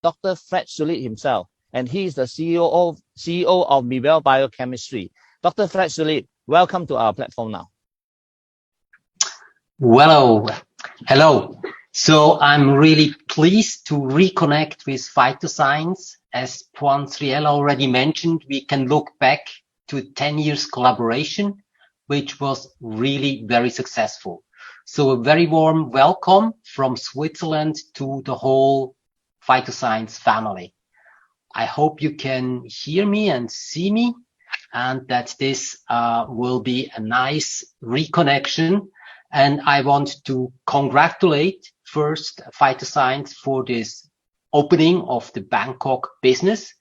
Dr. Fred Zulli himself, and he is the CEO of Mibel Biochemistry. Dr. Fred Zulli, welcome to our platform now. Hello. So I'm really pleased to reconnect with Phytoscience. As Juan Sriel already mentioned, we can look back to 10 years collaboration, which was really very successful. So a very warm welcome from Switzerland to the whole Phytoscience family. I hope you can hear me and see me, and that this will be a nice reconnection. And I want to congratulate first Phytoscience for this opening of the Bangkok business.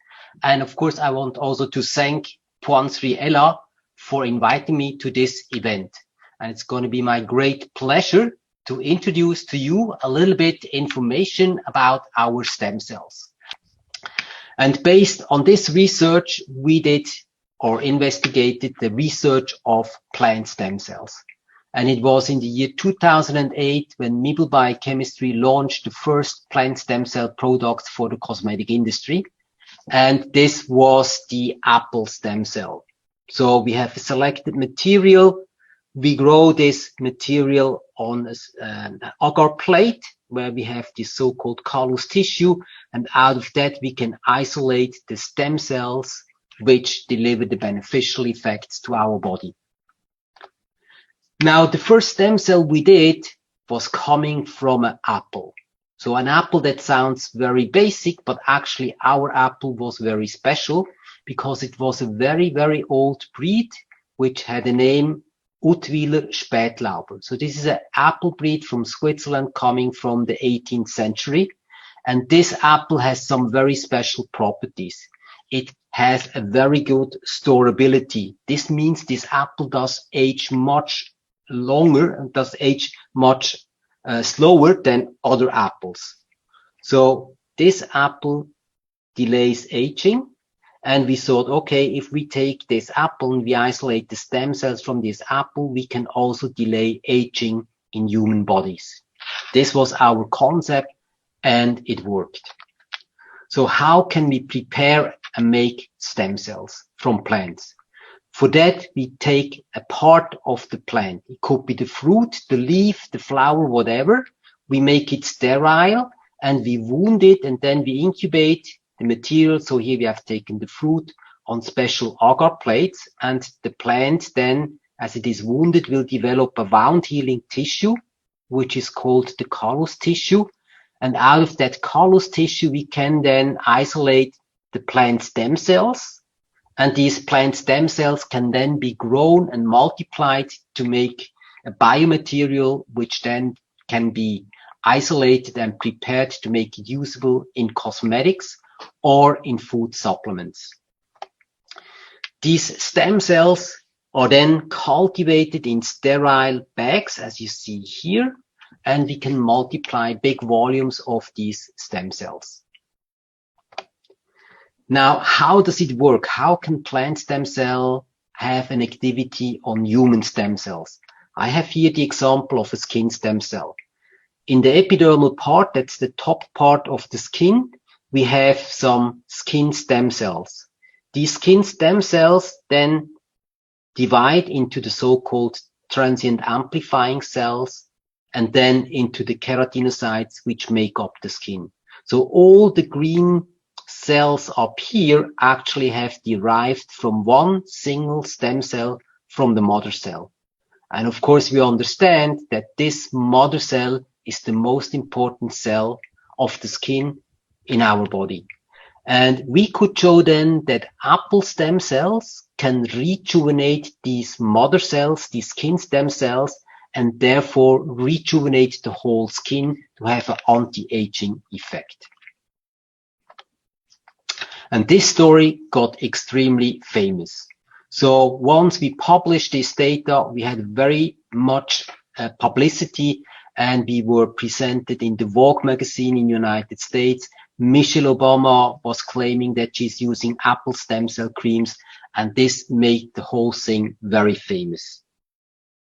And of course, I want also to thank Juan Sriel for inviting me to this event. And it's going to be my great pleasure to introduce to you a little bit information about our stem cells. And based on this research, we did or investigated the research of plant stem cells. And it was in the year 2008 when Mibel Biochemistry launched the first plant stem cell products for the cosmetic industry. And this was the apple stem cell. So we have a selected material. We grow this material on an agar plate where we have this so-called callus tissue. And out of that, we can isolate the stem cells which deliver the beneficial effects to our body. Now, the first stem cell we did was coming from an apple. So an apple that sounds very basic, but actually our apple was very special because it was a very, very old breed which had a name Utwiler Spätlauber. So this is an apple breed from Switzerland coming from the 18th century. And this apple has some very special properties. It has a very good storability. This means this apple does age much longer and does age much slower than other apples. So this apple delays aging. And we thought, okay, if we take this apple and we isolate the stem cells from this apple, we can also delay aging in human bodies. This was our concept and it worked. So how can we prepare and make stem cells from plants? For that, we take a part of the plant. It could be the fruit, the leaf, the flower, whatever. We make it sterile and we wound it and then we incubate the material. So here we have taken the fruit on special agar plates, and the plant then, as it is wounded, will develop a wound healing tissue, which is called the callus tissue. And out of that callus tissue, we can then isolate the plant stem cells. And these plant stem cells can then be grown and multiplied to make a biomaterial, which then can be isolated and prepared to make it usable in cosmetics or in food supplements. These stem cells are then cultivated in sterile bags, as you see here, and we can multiply big volumes of these stem cells. Now, how does it work? How can plant stem cell have an activity on human stem cells? I have here the example of a skin stem cell. In the epidermal part, that's the top part of the skin, we have some skin stem cells. These skin stem cells then divide into the so-called transient amplifying cells and then into the keratinocytes which make up the skin. So all the green cells up here actually have derived from one single stem cell from the mother cell. And of course, we understand that this mother cell is the most important cell of the skin in our body. And we could show then that apple stem cells can rejuvenate these mother cells, these skin stem cells, and therefore rejuvenate the whole skin to have an anti-aging effect. And this story got extremely famous. So once we published this data, we had very much publicity, and we were presented in the Vogue magazine in the United States. Michelle Obama was claiming that she's using apple stem cell creams, and this made the whole thing very famous.